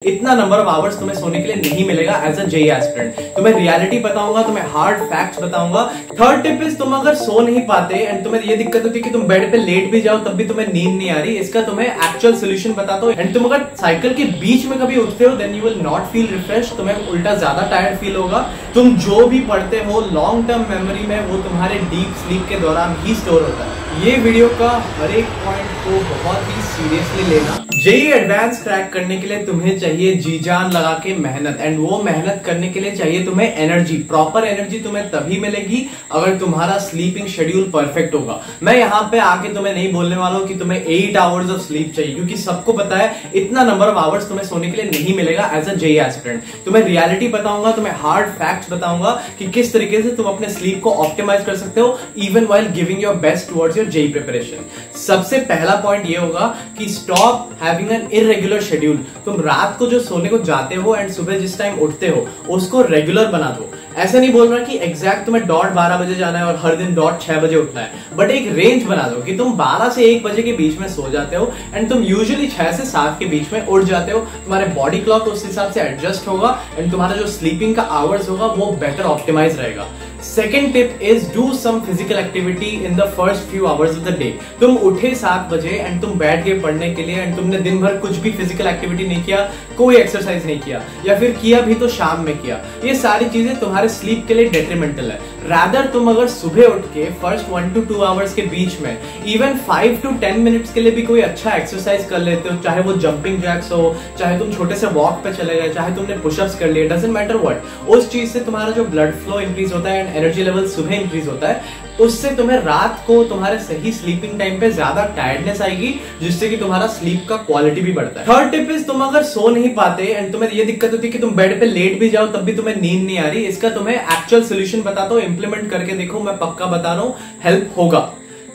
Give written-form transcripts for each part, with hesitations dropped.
इतना number of hours तुम्हें सोने के लिए नहीं मिलेगा एज अ जेई एस्पिरेंट। तुम्हें रियलिटी बताऊंगा, तुम्हें हार्ड फैक्ट्स बताऊंगा। थर्ड टिप इज, तुम अगर सो नहीं पाते एंड तुम्हें ये दिक्कत होती है कि तुम बेड पे लेट भी जाओ तब भी तुम्हें नींद नहीं आ रही, इसका तुम्हें एक्चुअल सोल्यूशन बताता हूं। एंड तुम अगर साइकिल के बीच में कभी उठते हो then you will not feel refresh, तुम्हें उल्टा ज्यादा टायर्ड फील होगा। तुम जो भी पढ़ते हो लॉन्ग टर्म मेमोरी में वो तुम्हारे डीप स्लीप के दौरान ही स्टोर होता है। ये वीडियो का हर एक पॉइंट को बहुत ही सीरियसली लेना। जेई एडवांस क्रैक करने के लिए तुम्हें चाहिए जी जान लगा के मेहनत, एंड वो मेहनत करने के लिए चाहिए तुम्हें एनर्जी। प्रॉपर एनर्जी तुम्हें तभी मिलेगी अगर तुम्हारा स्लीपिंग शेड्यूल परफेक्ट होगा। मैं यहाँ पे आके तुम्हें नहीं बोलने वाला हूँ कि तुम्हें 8 आवर्स ऑफ स्लीप चाहिए, क्योंकि सबको पता है इतना नंबर ऑफ आवर्स तुम्हें सोने के लिए नहीं मिलेगा एज अ जेई एस्पिरेंट। तुम्हें रियलिटी बताऊंगा, तुम्हें हार्ड फैक्ट्स बताऊंगा कि किस तरीके से तुम अपने स्लीप को ऑप्टिमाइज कर सकते हो even while giving your best towards your JEE preparation. सबसे पहला पॉइंट ये होगा कि stop having an irregular schedule. तुम रात को जो सोने को जाते हो एंड सुबह जिस टाइम उठते हो उसको रेगुलर बना दो। ऐसा नहीं बोल रहा कि एग्जैक्ट तुम्हें डॉट 12 बजे जाना है और हर दिन डॉट 6 बजे उठना है, बट एक रेंज बना दो कि तुम 12 से 1 बजे के बीच में सो जाते हो एंड तुम यूजुअली 6 से 7 के बीच में उठ जाते हो। तुम्हारे बॉडी क्लॉक उस हिसाब से एडजस्ट होगा एंड तुम्हारा जो स्लीपिंग का आवर्स होगा वो बेटर ऑप्टिमाइज रहेगा। Second tip is do some physical activity in the first few hours of the day. तुम उठे 7 बजे एंड तुम बैठ गए पढ़ने के लिए एंड तुमने दिन भर कुछ भी फिजिकल एक्टिविटी नहीं किया, कोई एक्सरसाइज नहीं किया, या फिर किया भी तो शाम में किया। ये सारी चीजें तुम्हारे स्लीप के लिए डेट्रीमेंटल है। रादर तुम अगर सुबह उठ के फर्स्ट 1 to 2 आवर्स के बीच में इवन 5 to 10 मिनट्स के लिए भी कोई अच्छा एक्सरसाइज कर लेते हो, चाहे वो जंपिंग जैक्स हो, चाहे तुम छोटे से वॉक पे चले गए, चाहे तुमने पुशअप्स कर लिए, डजंट मैटर व्हाट, उस चीज से तुम्हारा जो ब्लड फ्लो इंक्रीज होता है एंड एनर्जी लेवल सुबह इंक्रीज होता है। उससे तुम्हें रात को तुम्हारे सही स्लीपिंग टाइम पे ज्यादा टायर्डनेस आएगी, जिससे कि तुम्हारा स्लीप का क्वालिटी भी बढ़ता है। थर्ड टिप इज, तुम अगर सो नहीं पाते एंड तुम्हें ये दिक्कत होती है कि तुम बेड पे लेट भी जाओ तब भी तुम्हें नींद नहीं आ रही, इसका तुम्हें एक्चुअल सोल्यूशन बताता हूं। इंप्लीमेंट करके देखो, मैं पक्का बता रहा हूं हेल्प होगा।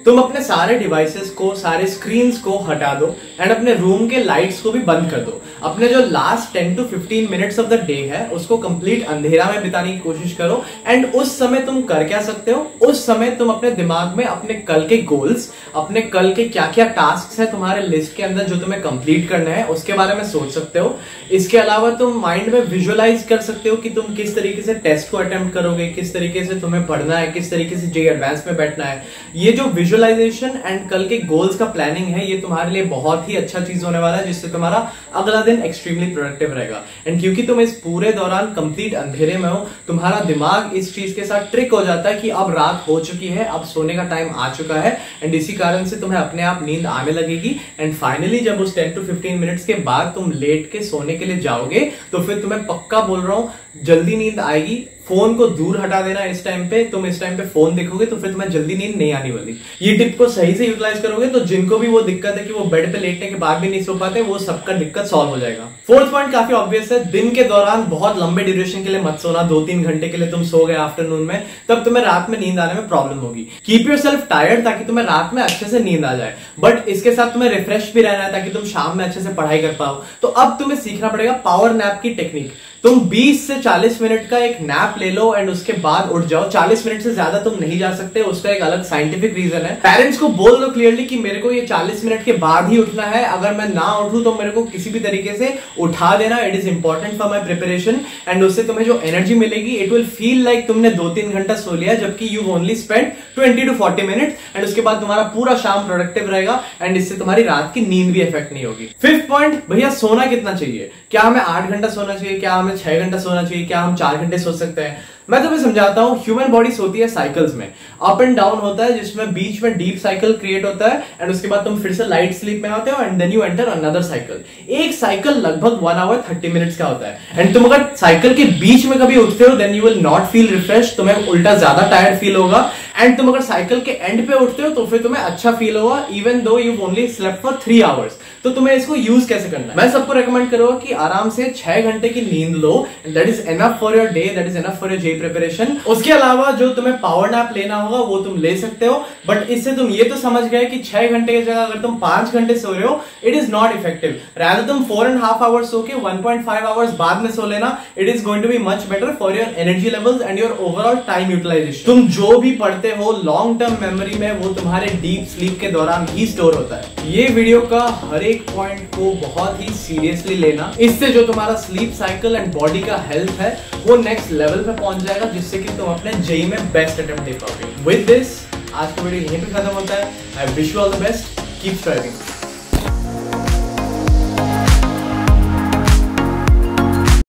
तुम अपने सारे डिवाइसेस को, सारे स्क्रीन्स को हटा दो एंड अपने रूम के लाइट्स को भी बंद कर दो। अपने जो last 10 to 15 minutes of the day है उसको कंप्लीट अंधेरा में बिताने की कोशिश करो। एंड उस समय तुम कर क्या सकते हो, उस समय तुम अपने दिमाग में अपने कल के गोल्स, अपने कल के क्या क्या टास्क है तुम्हारे लिस्ट के अंदर जो तुम्हें कंप्लीट करना है उसके बारे में सोच सकते हो। इसके अलावा तुम माइंड में विजुअलाइज कर सकते हो कि तुम किस तरीके से टेस्ट को अटेम्प्ट करोगे, किस तरीके से तुम्हें पढ़ना है, किस तरीके से जेई एडवांस में बैठना है। ये जो विजुअलाइजेशन एंड कल के गोल्स का प्लानिंग है ये तुम्हारे लिए बहुत ही अच्छा चीज होने वाला है, जिससे तुम्हारा अगला दिन एक्सट्रीमली प्रोडक्टिव रहेगा। एंड क्योंकि तुम इस पूरे दौरान कंप्लीट अंधेरे में हो, तुम्हारा दिमाग इस चीज के साथ ट्रिक हो जाता है कि अब रात हो चुकी है, अब सोने का टाइम आ चुका है, एंड इसी कारण से तुम्हें अपने आप नींद आने लगेगी। एंड फाइनली जब उस 10 to 15 मिनट्स के बाद तुम लेट के सोने के लिए जाओगे तो फिर तुम्हें पक्का बोल रहा हूं जल्दी नींद आएगी। फोन को दूर हटा देना इस टाइम पे, तुम इस टाइम पे फोन देखोगे तो फिर तुम्हें जल्दी नींद नहीं आने वाली। ये टिप को सही से यूटिलाइज करोगे तो जिनको भी वो दिक्कत है कि वो बेड पे लेटने के बाद भी नहीं सो पाते, वो सबका दिक्कत सॉल्व हो जाएगा। फोर्थ पॉइंट काफी ऑब्वियस है, दिन के दौरान बहुत लंबे ड्यूरेशन के लिए मत सोना। 2-3 घंटे के लिए तुम सो गए आफ्टरनून में, तब तुम्हें रात में नींद आने में प्रॉब्लम होगी। कीप योरसेल्फ टायर्ड ताकि तुम्हें रात में अच्छे से नींद आ जाए, बट इसके साथ तुम्हें रिफ्रेश भी रहना है ताकि तुम शाम में अच्छे से पढ़ाई कर पाओ। तो अब तुम्हें सीखना पड़ेगा पावर नैप की टेक्निक। तुम 20 से 40 मिनट का एक नैप ले लो एंड उसके बाद उठ जाओ। 40 मिनट से ज्यादा तुम नहीं जा सकते, उसका एक अलग साइंटिफिक रीजन है। पेरेंट्स को बोल दो क्लियरली कि मेरे को ये 40 मिनट के बाद ही उठना है, अगर मैं ना उठूं तो मेरे को किसी भी तरीके से उठा देना। It is important for my preparation. And उससे तुम्हें जो एनर्जी मिलेगी इट विल फील लाइक तुमने 2-3 घंटा सो लिया, जबकि you only spend 20 to 40 minute. And उसके बाद तुम्हारा पूरा शाम प्रोडक्टिव रहेगा एंड इससे तुम्हारी रात की नींद भी इफेक्ट नहीं होगी। फिफ्थ पॉइंट, भैया सोना कितना चाहिए? क्या हमें 8 घंटा सोना चाहिए? क्या हमें 6 घंटा सोना चाहिए? क्या हम 4 घंटे सो सकते हैं? मैं तुम्हें समझाता हूं। ह्यूमन बॉडी सोती है साइकिल्स में, अप एंड डाउन होता है, जिसमें बीच में डीप साइकिल क्रिएट होता है एंड उसके बाद तुम फिर से लाइट स्लीप में आते हो and then you enter another cycle. एक साइकिल लगभग 1 hour 30 मिनट्स का होता है। एंड तुम अगर साइकिल के बीच में कभी उठते हो then you will not feel refresh, तुम्हें उल्टा ज्यादा टायर्ड फील होगा। एंड तुम अगर साइकिल के एंड पे उठते हो तो फिर तुम्हें अच्छा फील होगा even though you only slept for 3 hours। तो तुम्हें इसको यूज कैसे करना है? मैं सबको रेकमेंड करूंगा कि आराम से 6 घंटे की नींद लो, that is enough for your day, that is enough for your JEE preparation. उसके अलावा जो तुम्हें पावर नैप लेना होगा वो तुम ले सकते हो, बट इससे तुम ये तो समझ गए कि 6 घंटे की जगह अगर तुम 5 घंटे सो रहे हो it is not effective. Rather तुम 4.5 आवर्स सो के 1.5 आवर्स बाद में सो लेना। It is going to be much better for your energy levels and your overall time utilisation. तुम जो भी पढ़ते हो लॉन्ग टर्म मेमोरी में वो तुम्हारे डीप स्लीप के दौरान ही स्टोर होता है। ये वीडियो का हर एक एक पॉइंट को बहुत ही सीरियसली लेना। इससे जो तुम्हारा स्लीप साइकिल एंड बॉडी का हेल्थ है वो नेक्स्ट लेवल पे पहुंच जाएगा, जिससे कि तुम अपने जेईई में बेस्ट अटेम्प्ट दे पाओगे। विद दिस आज का वीडियो यहीं पे खत्म होता है। I wish you all the best, keep striving.